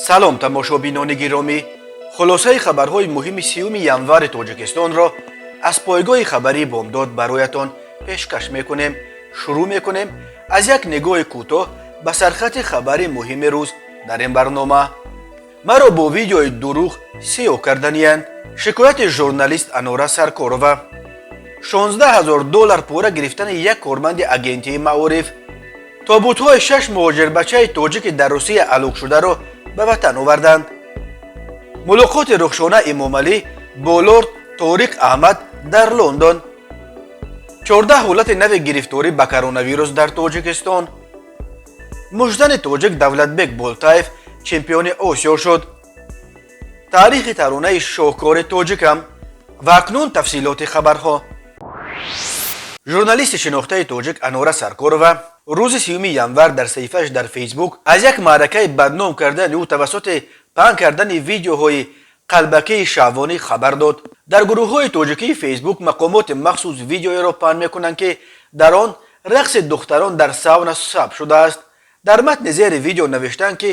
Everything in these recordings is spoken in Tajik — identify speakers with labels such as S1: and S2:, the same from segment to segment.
S1: салом тамошобинони гиромӣ, хулосаи хабарҳои муҳими 3 январи тоҷикистонро аз пойгоҳи хабарии бомдод бароятон пешкаш мекунем. Шурӯъ мекунем аз як нигоҳи кӯтоҳ ба сархати хабари муҳими рӯз дар ин барнома. Маро бо видеои дурӯғ сеҳ карданиянд. Шикояти журналист Анора Саркорова. $16,000 пора гирифтани як корманди агентии маориф. тобутҳои 6 муҳоҷирбачаи тоҷики дар Русия алоқшударо ба ватан оварданд. мулоқоти рухшона Эмомалӣ бо лорд Ториқ Аҳмад дар Лондон. 14 ҳолати нави гирифторӣ ба коронавирус дар Тоҷикистон. муждани тоҷик Давлатбек Болтаев чемпиони Осиё шуд. таърихи таронаи шоҳкори тоҷикам. ва акнун тафсилоти хабарҳо. журналисти шинохтаи тоҷик Анора Саркорова рӯзи 3 январ дар саҳифааш дар фейсбук аз як маъракаи бадном кардани ӯ тавассути паҳн кардани видеоҳои қалбакии шаҳвонӣ хабар дод. дар гурӯҳҳои тоҷикии фейсбук мақомоти махсус видеоеро паҳн мекунанд ки дар он рақси духтарон дар сауна сабт шудааст. дар матни зери видео навиштанд ки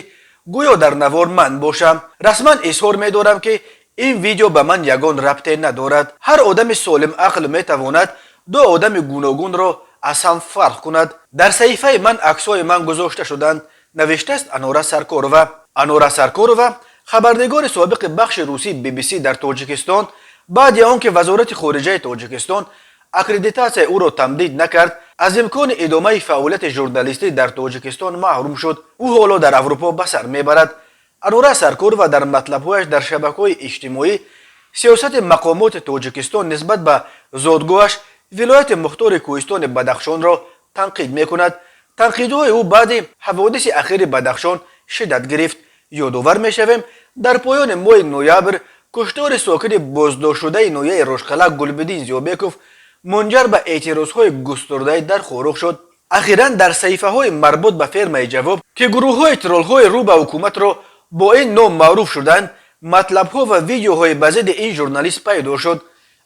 S1: гӯё дар навор ман бошам. расман изҳор медорам ки ин видео ба ман ягон рабте надорад. ҳар одами солимақл метавонад ду одами гуногунро аз ҳам фарқ кунад. дар саҳифаи ман аксҳои ман гузошта шуданд, навиштааст Анора Саркорова. Анора Саркорова хабарнигори собиқи бахши русии BBC дар Тоҷикистон баъди он ки вазорати хориҷаи Тоҷикистон аккредитатсияи ӯро тамдид накард, аз имкони идомаи фаъолияти журналистӣ дар Тоҷикистон маҳрум шуд. ӯ ҳоло дар Аврупо ба сар мебарад. Анора Саркорова дар матлабҳояш дар шабакаҳои иҷтимоӣ сиёсати мақомоти Тоҷикистон нисбат ба зодгоҳаш вилояти мухтори Кӯҳистони Бадахшонро танқид мекунад. танқидҳои ӯ баъди ҳаводиси ахири Бадахшон шиддат гирифт. ёдовар мешавем, дар поёни моҳи ноябр куштори сокини боздоштшудаи ноҳияи Рӯшқала Гулбидин Зиёбеков мунҷар ба эътирозҳои густурдаи дар хорух шуд. ахиран дар саҳифаҳои марбут ба фермаи Ҷавоб ки гурӯҳҳои троллҳои рӯ ба ҳукуматро бо ин ном маъруф шуданд, матлабҳо ва видеоҳои ба зидди ин журналист пайдо шуд.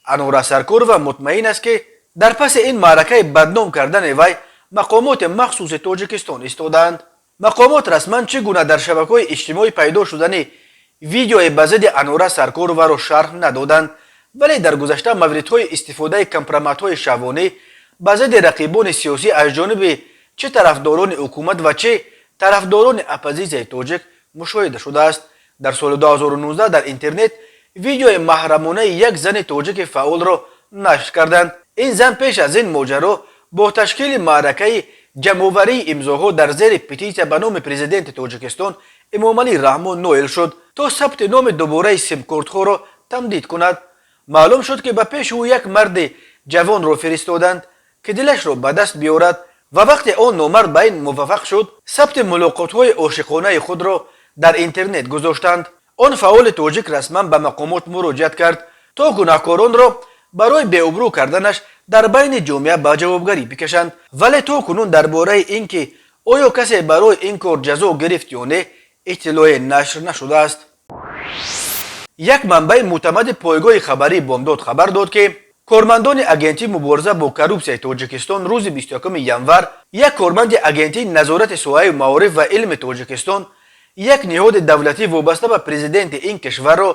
S1: Анора Саркорова мутмаин аст ки дар паси ин маъракаи бадном кардани вай мақомоти махсуси Тоҷикистон истодаанд. мақомот расман чӣ гуна дар шабакаҳои иҷтимоӣ пайдо шудани видеои ба зидди Анора Саркороваро шарҳ надоданд, вале дар гузашта мавридҳои истифодаи компроматҳои шаҳвонӣ ба зидди рақибони сиёсӣ аз ҷониби чӣ тарафдорони ҳукумат ва чӣ тарафдорони оппозитсияи тоҷик мушоҳида шудааст. дар соли 2019 дар интернет видеои маҳрамонаи як зани тоҷики фаъолро нашр карданд. ин зан пеш аз ин моҷаро бо ташкили маъракаи ҷамъоварии имзоҳо дар зери петитсия ба номи президенти Тоҷикистон Эмомалӣ Раҳмон ноил шуд, то сабти номи дубораи симкортҳоро тамдид кунад. маълум шуд ки ба пеши ӯ як марди ҷавонро фиристоданд ки дилашро ба даст биёрад ва вақте он номард ба ин муваффақ шуд, сабти мулоқотҳои ошиқонаи худро дар интернет гузоштанд. он фаъоли тоҷик расман ба мақомот муроҷиат кард то гунаҳкоронро барои беобрӯ карданаш дар байни ҷомеа ба ҷавобгарӣ бикашанд. вале то кунун дар бораи ин ки оё касе барои ин кор ҷазо гирифт ё не иттилоъе нашр нашудааст. як манбаи мӯътамади пойгоҳи хабарии бомдод хабар дод ки кормандони агентии мубориза бо коррупсияи Тоҷикистон рӯзи 21 январ як корманди агентии назорати соҳаи маориф ва илми Тоҷикистон, як ниҳоди давлатӣ вобаста ба президенти ин кишварро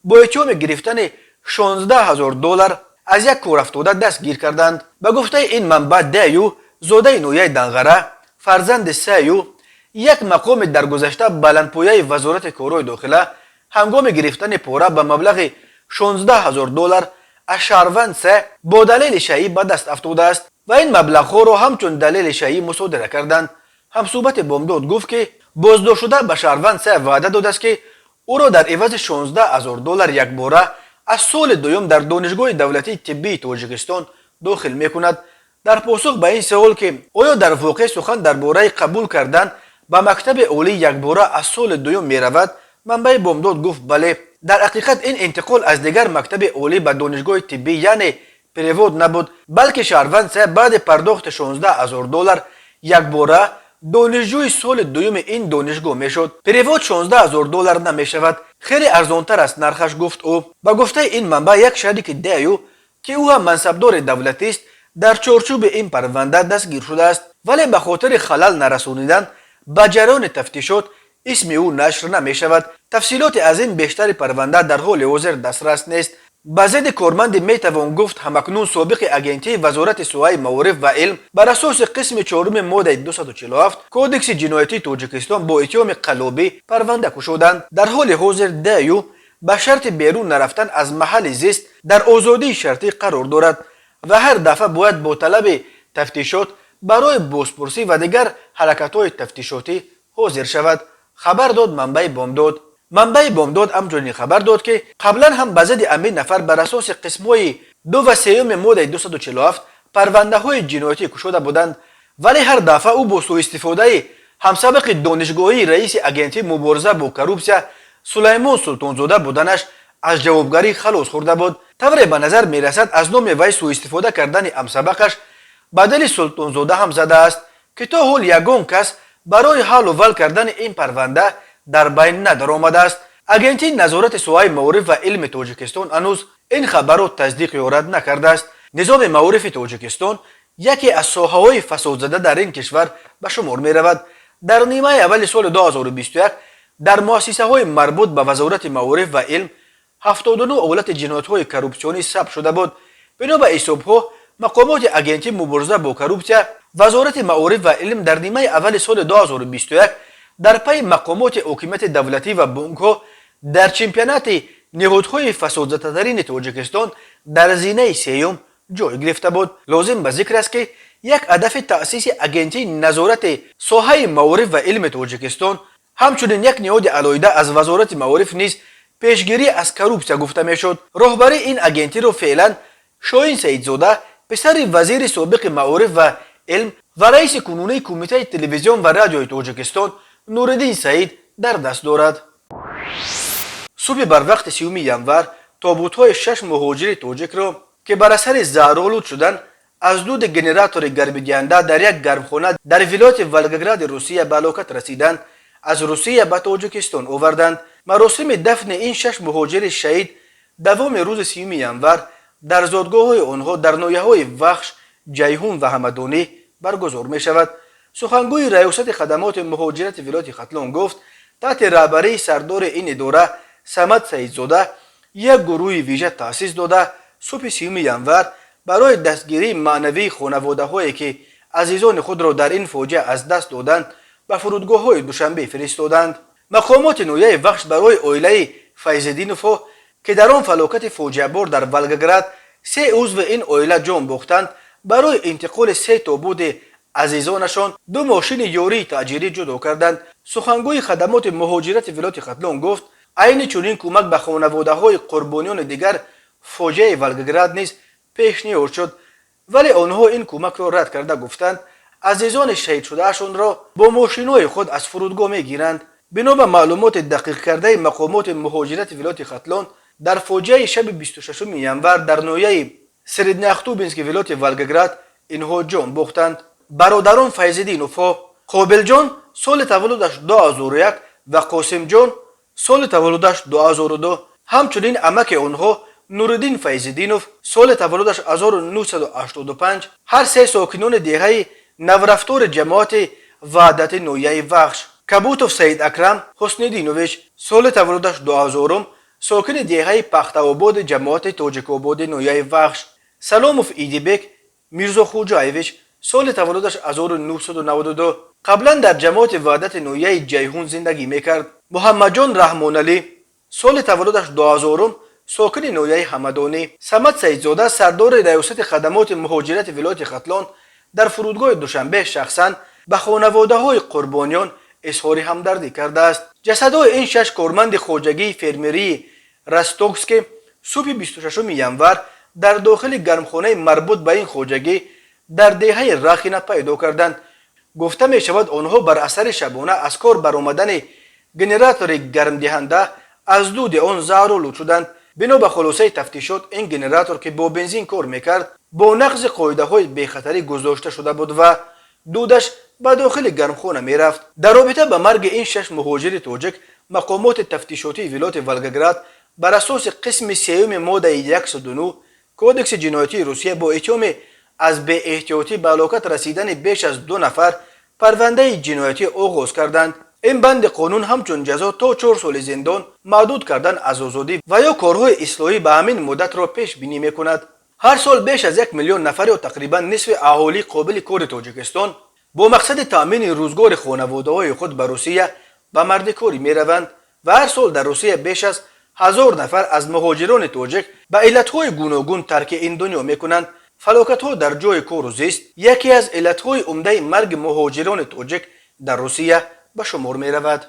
S1: бо иттиҳоми гирифтани $16,000 аз як корафтода дастгир карданд. ба гуфтаи ин манбаъ Даю, зодаи ноҳияи Данғара, фарзанди Саю, як мақоми даргузашта баландпояи вазорати корҳои дохила ҳангоми гирифтани пора ба маблағи $16,000 аз шаҳрванд С бо далели шайӣ ба даст афтодааст ва ин маблағҳоро ҳамчун далели шайӣ мусодира карданд. ҳамсӯҳбати бомдод гуфт ки боздоштшуда ба шаҳрванд С ваъда додааст ки ӯро дар ивази $16,000 якбора аз соли дуюм дар донишгоҳи давлатии тиббии Тоҷикистон дохил мекунад. дар посух ба ин савол ки оё дар воқеъ сухан дар бораи қабул кардан ба мактаби олӣ якбора аз соли дуюм меравад, манбаи бомдод гуфт бале. дар ҳақиқат ин интиқол аз дигар мактаби олӣ ба донишгоҳи тиббӣ яъне перевод набуд, балки шаҳрванд С баъди пардохти $16,000 якбора донишҷӯи соли дуюми ин донишгоҳ мешуд. перевод $16,000 намешавад, хеле арзонтар аст нархаш, гуфт ӯ. ба гуфтаи ин манбаъ як шарики Даю ки ӯ ҳам мансабдори давлатист дар чорчӯби ин парванда дастгир шудааст, вале ба хотири халал нарасонидан ба ҷараёни тафтишот اسم او نشر نمی شود. تفصیلات از این بیشتر پرونده در حال حاضر دسترس نیست. به ضد کارمند می توان گفت همکنون سابق اگنتی وزارت سوهای معارف و علم بر اساس قسم 4 ماده 247 کودکس جنایتی تاجیکستان با اتهام قلابی پرونده گشودند. در حال حاضر دایو به شرط بیرون نرفتن از محل زیست در آزادی شرطی قرار دارد و هر دفعه باید با طلب تفتیشات برای بازپرسی و دیگر حرکت‌های تفتیشاتی حاضر شود. خبر داد منبع بامداد. منبع بامداد همچنین خبر داد که قبلا هم به ضد امین نفر بر اساس قسم‌های 2 و 3 ماده 247 پرونده‌های جنایتی گشوده بودند، ولی هر دفعه او با سوء استفاده همسابق دانشگاهی رئیس اگنتی مبارزه با کروپسیا سلیمان سلطانزاده بودنش از جوابگاری خلاص خورده بود. طوری به نظر می رسد از نام وی سوء استفاده کردن همسابقش به دل سلطانزاده هم زده است که تا حال یگان کس برای حل و ول کردن این پرونده در بین ندرآمده است. اگنتی نظارت سوهای معارف و علم تاجیکستان هنوز این خبرات تصدیق یا رد نکرده است. نظام معارف تاجیکستان یکی از ساحه‌های فسادزده در این کشور به شمار می رود. در نیمه اول سال 2021 در مؤسسه‌های مربوط به وزارت معارف و علم 79 حالت جنایت‌های کروپسیونی ثبت شده بود. بنا به حساب‌ها مقامات اگنتی مبارزه با کروپسیا وزارت معارف و علم در نیمه اول سال 2021 در پی مقامات حکومت دولتی و بانک‌ها در چمپیونات نهادهای فسادزده‌ترین تاجیکستان در زینه سیوم جای گرفته بود. لازم به ذکر است که یک هدف تأسیس اگنتی نظارت ساحه معارف و علم تاجیکستان همچنین یک نهاد علاوه از وزارت معارف نیز پیشگیری از کروپسیا گفته میشد. راهبری این اگنتی را فعلا شاهین سعیدزاده پسر وزیر سابق معارف و علم و رئیس کنونی کمیته تلویزیون و رادیوی تاجیکستان نورالدین سعید در دست دارد. صبح بر وقت 30 ینور تابوت‌های 6 مهاجر تاجیک را که بر اثر زهرآلود شدن از دود گنراتور گرم‌دهنده در یک گرمخانه در ولایت ولگراد روسیه به هلاکت رسیدند از روسیه به تاجیکستان آوردند. مراسم دفن این 6 مهاجر شهید دوام روز 30 ینور در زادگاه‌های آنها در ناحیه‌های وخش، جیهون و همدانی برگزار می شود. سخنگوی ریاست خدمات مهاجرت ولایت ختلان گفت تحت رهبری سردار این اداره صمد سعیدزاده یک گروه ویژه تأسیس داده صبح 30 ینور برای دستگیری معنوی خانواده‌هایی که عزیزان خود را در این فاجعه از دست دادند به فرودگاه‌های دوشنبه فرستادند. مقامات ناحیه وخش برای عائله فیض‌الدینوف که در آن فلاکت فاجعه بار در ولگراد 3 عضو این عائله جان باختند برای انتقال 3 تابوت عزیزانشان 2 ماشین یاری تاجری جدا کردند. سخنگوی خدمات مهاجرت ولایت ختلان گفت عین چنین کمک به خانواده‌های قربانیان دیگر فاجعه ولگراد نیز پیشنهاد شد، ولی آنها این کمک را رد کرده گفتند عزیزان شهید شدهشان را با ماشین‌های خود از فرودگاه می‌گیرند. بنا به معلومات دقیق کرده مقامات مهاجرت ولایت ختلان در فاجعه شب 26 ینور در ناحیه سردناختوبینسک ولایت ولگراد اینها جان باختند. برادران فیض‌الدینوف قابل جان سال تولدش 2001 و قاسم جان سال تولدش 2002 همچنین عمک آنها نورالدین فیض‌الدینوف سال تولدش 1985 هر 3 ساکنان دهه نورفتار جماعت وحدت ناحیه وخش. کبوتوف سید اکرم حسن‌الدینویچ سال تولدش 2000 ساکن دهه پخت‌آباد جماعت تاجیک‌آباد ناحیه وخش. سلاموف ایدیبک میرزا خوجایویچ سال تولدش 1992 قبلا در جماعت وحدت ناحیه جیهون زندگی میکرد. محمد جان رحمان علی سال تولدش 2000 ساکن ناحیه همدانی. صمد سعیدزاده سردار ریاست خدمات مهاجرت ولایت ختلان در فرودگاه دوشنبه شخصا به خانواده‌های قربانیان اظهار همدردی کرده است. جسدهای این 6 کارمند خواجگی فرمری رستوکسک صبح 26 ینور در داخل گرمخانه مربوط به این خواجگی در دهه رخینه پیدا کردند. گفته می شود آنها بر اثر شبانه از کار برآمدن گنراتور گرم دهنده از دود آن زهرآلود شدند. بنا به خلاصه تفتیشات این گنراتور که با بنزین کار میکرد با نقض قاعده‌های بی‌خطری گذاشته شده بود و دودش به داخل گرمخانه میرفت. در رابطه با مرگ این 6 مهاجر تاجیک مقامات تفتیشاتی ولایت ولگراد بر اساس قسم 3 ماده 109 کودکس جنایتی روسیه با اتهام از بی احتیاطی به هلاکت رسیدن بیش از 2 نفر پرونده جنایتی آغاز کردند. این بند قانون همچون جزا تا 4 سال زندان محدود کردن از آزادی و یا کارهای اصلاحی به همین مدت را پیش بینی میکند. هر سال بیش از 1 میلیون نفر و تقریبا نصف اهالی قابل کار تاجیکستان با مقصد تامین روزگار خانواده‌های خود به روسیه به مردکاری میروند و هر سال در روسیه بیش از 1000 نفر از مهاجران تاجیک به علتهای گوناگون ترک این دنیا میکنند. فلاکت‌ها در جای کار و زیست یکی از علتهای عمده مرگ مهاجران تاجیک در روسیه به شمار میرود.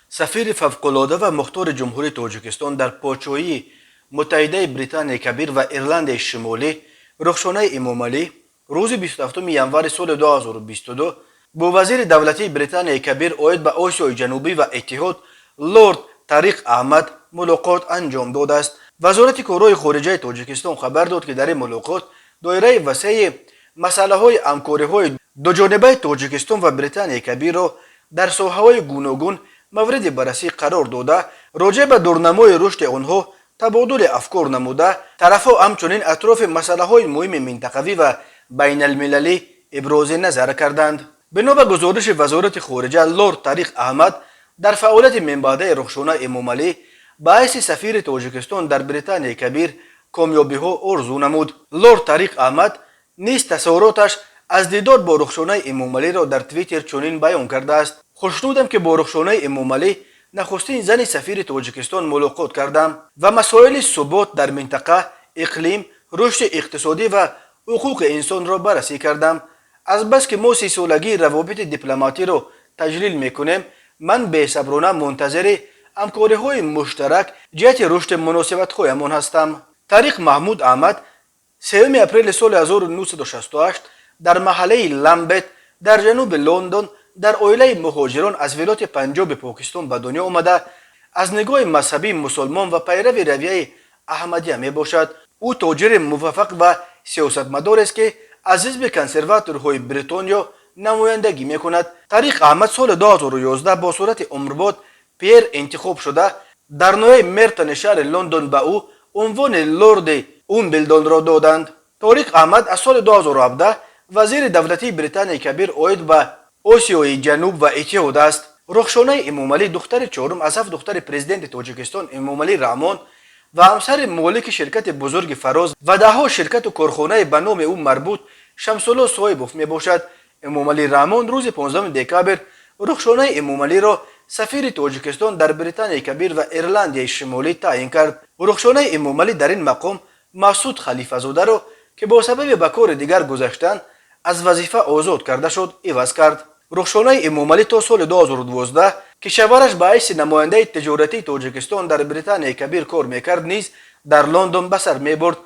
S1: سفیر فوق‌العاده و مختار جمهوری تاجیکستان در پادشاهی متحده بریتانیای کبیر و ایرلند شمالی رخشانه امامعلی روز 27 ینور سال 2022 با وزیر دولتی بریتانیای کبیر عاید به آسیای جنوبی و اتحاد لورد طارق احمد ملاقات انجام داده است. وزارت کارهای خارجه تاجیکستان خبر داد که در این ملاقات دایره وسیع مسائل همکاری‌های دوجانبه تاجیکستان و بریتانیای کبیر را در ساحه‌های گوناگون مورد بررسی قرار داده، راجع به دورنمای رشد آنها تبادل افکار نموده، طرفها همچنین اطراف مسائل مهم منطقوی و بین المللی ابراز نظر کردند. بنا به گزارش وزارت خارجه، لورد طارق احمد در فعالیت من بعد رخشانه امامعلی باعث سفیر تاجیکستان در بریتانیای کبیر کامیابی ها آرزو نمود. لورد طارق احمد نیز تصوراتش از دیدار با رخشانه امامعلی را در توییتر چنین بیان کرده است: خوشنودم که با رخشانه امامعلی نخستین زن سفیر تاجیکستان ملاقات کردم و مسائل ثبات در منطقه، اقلیم، رشد اقتصادی و حقوق انسان را بررسی کردم. از بس که ما 30 سالگی روابط دیپلماتی را تجلیل میکنیم، من بی‌صبرانه منتظر همکاری‌های مشترک جهت رشد مناسبت‌هایمان هستم. طارق محمود احمد 3 اپریل سال 1968 در محله لمبت در جنوب لندن در عائله مهاجران از ولایت پنجاب پاکستان به دنیا آمده. از نگاه مذهبی مسلمان و پیرو رویه احمدیه می باشد. او تاجر موفق و سیاستمدار است که از حزب کنسرواتورهای بریتانیا نمایندگی می کند. طارق احمد سال 2011 با صورت عمرباد پیر انتخاب شده. در نوع مرتن شهر لندن به او عنوان لورد اونبلدون را دادند. طارق احمد از سال 2017 وزیر دولتی بریتانیای کبیر عاید به آسیای جنوب و اتحاد است. رخشانه امامعلی دختر چهارم از 7 دختر پرزیدنت تاجیکستان امامعلی رحمان و همسر مالک شرکت بزرگ فراز و دهها شرکت و کارخانه به نام او مربوط شمس‌الله صاحبوف می باشد. امامعلی رحمان روز 15 دکامبر رخشانه امامعلی را سفیر تاجیکستان در بریتانیای کبیر و ایرلند شمالی تعیین کرد. رخشانه امامعلی در این مقام مسعود خلیفه زاده را که با سبب به کار دیگر گذاشتن از وظیفه آزاد کرده شد عوض کرد. رخشانه امامعلی تا سال 2012 که شوهرش به حیث نماینده تجارتی تاجیکستان در بریتانیای کبیر کار میکرد نیز در لندن به سر میبرد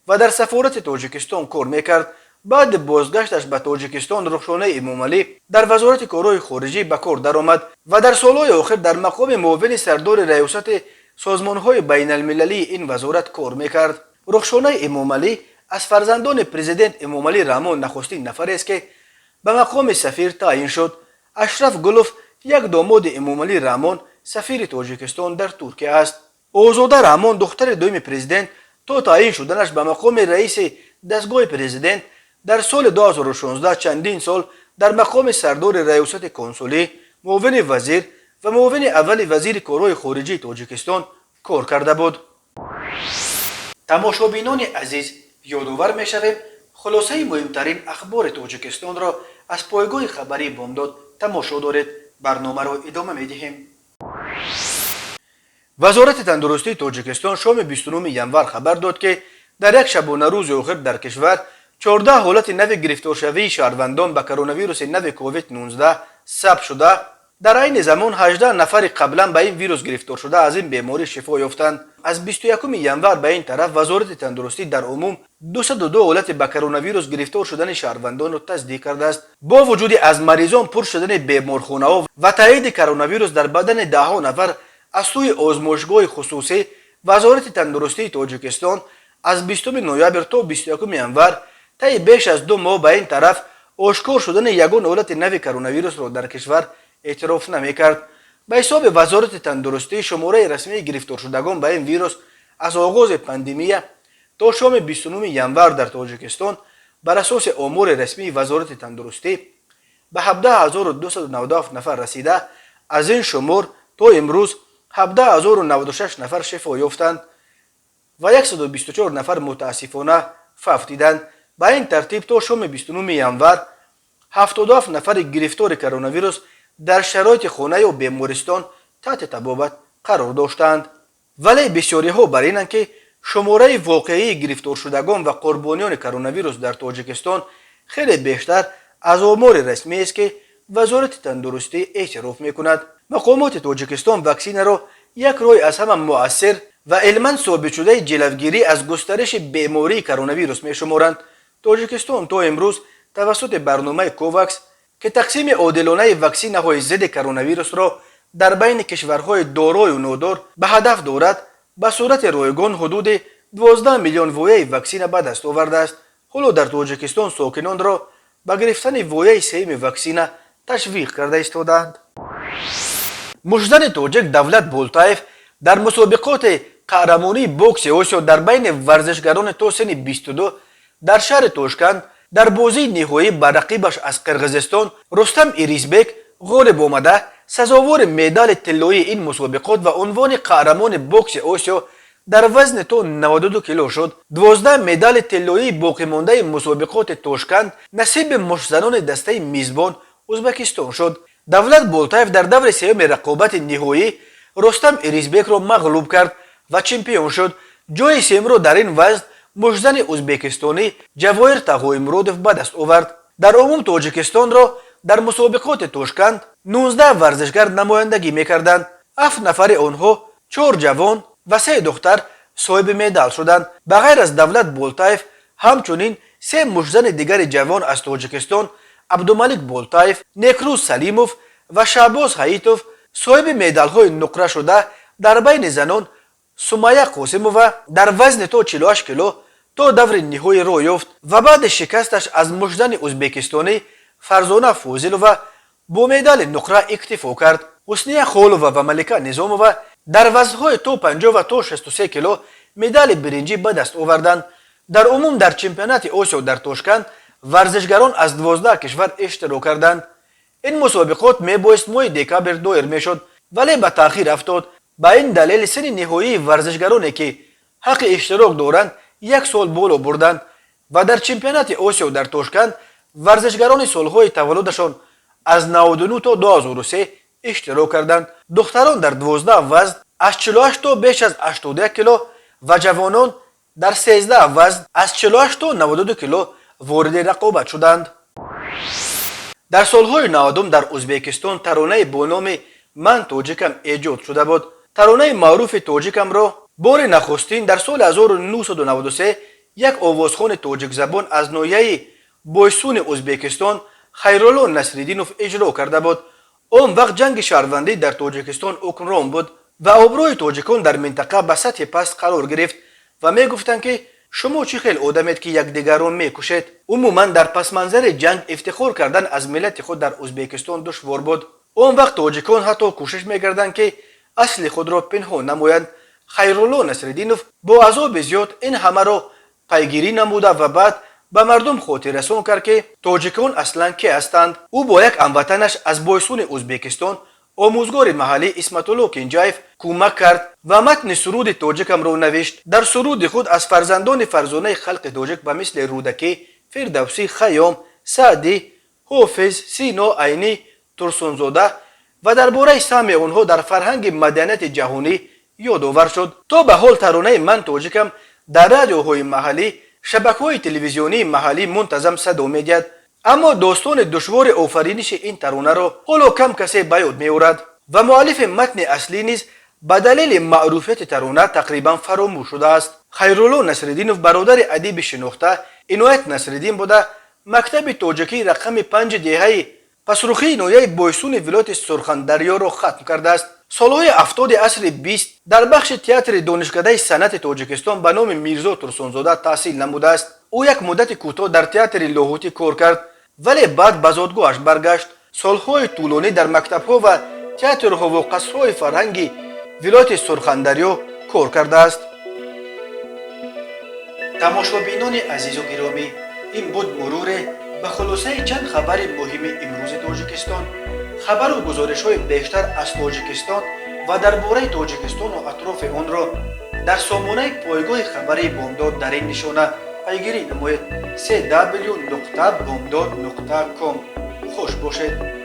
S1: و در سفارت تاجیکستان کار میکرد. بعد بازگشتش به تاجیکستان رخشانه امامعلی در وزارت کارهای خارجه به کار درآمد و در سالهای آخر در مقام معاون سردار ریاست سازمانهای بین المللی این وزارت کار میکرد. رخشانه امامعلی از فرزندان پرزیدنت امامعلی رحمان نخستین نفر است که به مقام سفیر تعیین شد. اشرف گلوف یک داماد امامعلی رحمان سفیر تاجیکستان در ترکیه است. آزاده رحمان دختر دوم پرزیدنت تا تعیین شدنش به مقام رئیس دستگاه پرزیدنت در سال 2016 چندین سال در مقام سردار ریاست کنسولی، معاون وزیر و معاون اول وزیر کارهای خارجه تاجیکستان کار کرده بود. تماشابینان عزیز، یادآور می‌شویم خلاصه مهمترین اخبار تاجیکستان را از پایگاه خبری بامداد تماشا دارید. برنامه را ادامه می‌دهیم. وزارت تندرستی تاجیکستان شام 29 ینور خبر داد که در یک شبانه روز آخر در کشور 14 حالت نو گرفتارشوی شهروندان به کرونا ویروس نو کووید 19 ثبت شده. در این زمان 18 نفر قبلا به این ویروس گرفتار شده از این بیماری شفا یافتند. از 21 ینور به این طرف وزارت تندرستی در عموم 202 حالت به کرونا ویروس گرفتار شدن شهروندان را تصدیق کرده است. با وجود از مریضان پر شدن بیمارخانه‌ها و تایید کرونا ویروس در بدن ده‌ها نفر از سوی آزمایشگاه خصوصی، وزارت تندرستی تاجیکستان از 20 نوامبر تا 21 ینور طی بیش از 2 ماه به این طرف آشکار شدن یگان حالت نو کرونا ویروس را در کشور اعتراف نمی‌کرد. به حساب وزارت تندرستی شماره رسمی گرفتار شدگان به این ویروس از آغاز پاندمی تا شام 29 ینور در تاجیکستان بر اساس آمار رسمی وزارت تندرستی به 17297 نفر رسیده. از این شمار تا امروز 17096 نفر شفا یافتند و 124 نفر متاسفانه فوت دیدند. به این ترتیب تا شام 29 ینور 77 نفر گرفتار کرونا ویروس در شرایط خانه و بیمارستان تحت طبابت قرار داشتند. ولی بسیاری ها بر اینند که شماره واقعی گرفتار شدگان و قربانیان کرونا ویروس در تاجیکستان خیلی بیشتر از آمار رسمی است که وزارت تندرستی اعتراف میکند. مقامات تاجیکستان واکسن را یک راه از همه مؤثر و علما ثابت شده جلوگیری از گسترش بیماری کرونا ویروس میشمارند. تاجیکستان تا امروز توسط برنامه کوواکس که تقسیم عادلانه واکسن های ضد کرونا ویروس را در بین کشورهای دارای و نادار به هدف دارد، به صورت رایگان حدود 12 میلیون وایه واکسن به دست آورده است. حالا در تاجیکستان ساکنان را به گرفتن وایه سیم واکسن تشویق کرده ایستادند. مشزن تاجیک دولت بولتایف در مسابقات قهرمانی بوکس آسیا در بین ورزشگران تا سن 22 در شهر توشکند در بازی نهایی بر رقیبش از قرقیزستان رستم ایریزبک غالب آمده سزاوار مدال طلایی این مسابقات و عنوان قهرمان بوکس آسیا در وزن تا 92 کیلو شد. 12 مدال طلایی باقی مانده مسابقات توشکند نصیب مشزنان دسته میزبان ازبکستان شد. دولت بولتایف در دور سوم رقابت نهایی رستم ایریزبک را مغلوب کرد و چمپیون شد. جای سوم را در این وزن مشزن ازبکستانی جواهر تغویمرودف به دست آورد. در عموم تاجیکستان را در مسابقات توشکند 19 ورزشگر نمایندگی میکردند. 7 نفر آنها 4 جوان و 3 دختر صاحب مدال شدند. بغیر از دولت بولتایف همچنین 3 مشزن دیگر جوان از تاجیکستان عبدالملک بولتایف، نیکروز سلیموف و شعباز حییتوف صاحب مدال های نقره شده در بین زنان سمیه قاسمووا در وزن تا 48 کیلو تا دور نهایی را یافت و بعد شکستش از مشزن ازبکستانی فرزانه فوزیلووا با مدال نقره اکتفا کرد. حسنیه خالووا و ملکه نظامووا در وزنهای تا 50 و تا 63 کیلو مدال برنجی به دست آوردند. در عموم در چمپیونات آسیا در توشکند ورزشگران از 12 کشور اشتراک کردند. این مسابقات میبایست ماه دکامبر دایر میشد ولی به تاخیر افتاد. به این دلیل سن نهایی ورزشگرانی که حق اشتراک دارند 1 سال بالا بردند و در چمپیونات آسیا در توشکند ورزشگران سالهای تولدشان از 99 تا 2003 اشتراک کردند. دختران در 12 وزن از 48 تا بیش از 81 کیلو و جوانان در 13 وزن از 48 تا 92 کیلو وارد رقابت شدند. در سالهای 90 در ازبکستان ترانه با نام من تاجیکم ایجاد شده بود. ترانه معروف تاجیکم را بار نخستین در سال 1993 یک آوازخوان تاجیک زبان از ناحیه بایسون ازبکستان خیرالله نصرالدینوف اجرا کرده بود. آن وقت جنگ شهروندی در تاجیکستان حکمران بود و آبروی تاجیکان در منطقه به سطح پست قرار گرفت و می گفتند که شما چه خیلی آدمید که یکدیگران میکشید. عموما در پس منظر جنگ افتخار کردن از ملت خود در ازبکستان دشوار بود. آن وقت تاجیکان حتی کوشش میکردند که اصل خود را پنهان نمایند. خیرالله نصرالدینوف با عذاب زیاد این همه را پیگیری نموده و بعد به مردم خاطر رسان کرد که تاجیکان اصلا کی هستند. او با یک هموطنش از بایسون ازبکستان آموزگار محلی اسمت الله کنجایف کمک کرد و متن سرود تاجیکم را نوشت. در سرود خود از فرزندان فرزانه خلق تاجیک به مثل رودکی، فردوسی، خیام، سعدی، حافظ، سینا، عینی، ترسونزاده و درباره سهم آنها در فرهنگ مدنیت جهانی یادآور شد. تا به حال ترانه من تاجیکم در رادیوهای محلی، شبکه‌های تلویزیونی محلی منتظم صدا می‌دهد، اما داستان دشوار آفرینش این ترانه را حالا کم کسی به یاد می‌آورد و مؤلف متن اصلی نیز به دلیل معروفیت ترانه تقریبا فراموش شده است. خیرالله نصرالدینوف برادر ادیب شناخته عنایت نصرالدین بوده مکتب تاجیکی رقم 5 دهه پسرخی ناحیه بایسون ولایت سرخندریا را ختم کرده است. سالهای 70 عصر 20 در بخش تئاتر دانشکده صنعت تاجیکستان به نام میرزا ترسونزاده تحصیل نموده است. او یک مدت کوتاه در تئاتر لاهوتی کار کرد ولی بعد به زادگاهش برگشت. سالهای طولانی در مکتب‌ها و تئاترها و قصرهای فرهنگی ولایت سرخندریا کار کرده است. تماشابینان عزیز و گرامی، این بود مرور به خلاصه چند خبر مهم امروز تاجیکستان، خبر و گزارش های بیشتر از تاجیکستان و درباره تاجیکستان و اطراف آن را در سامانه پایگاه خبری بامداد در این نشانه پیگیری نمایید: www.bamdad.com. خوش باشید.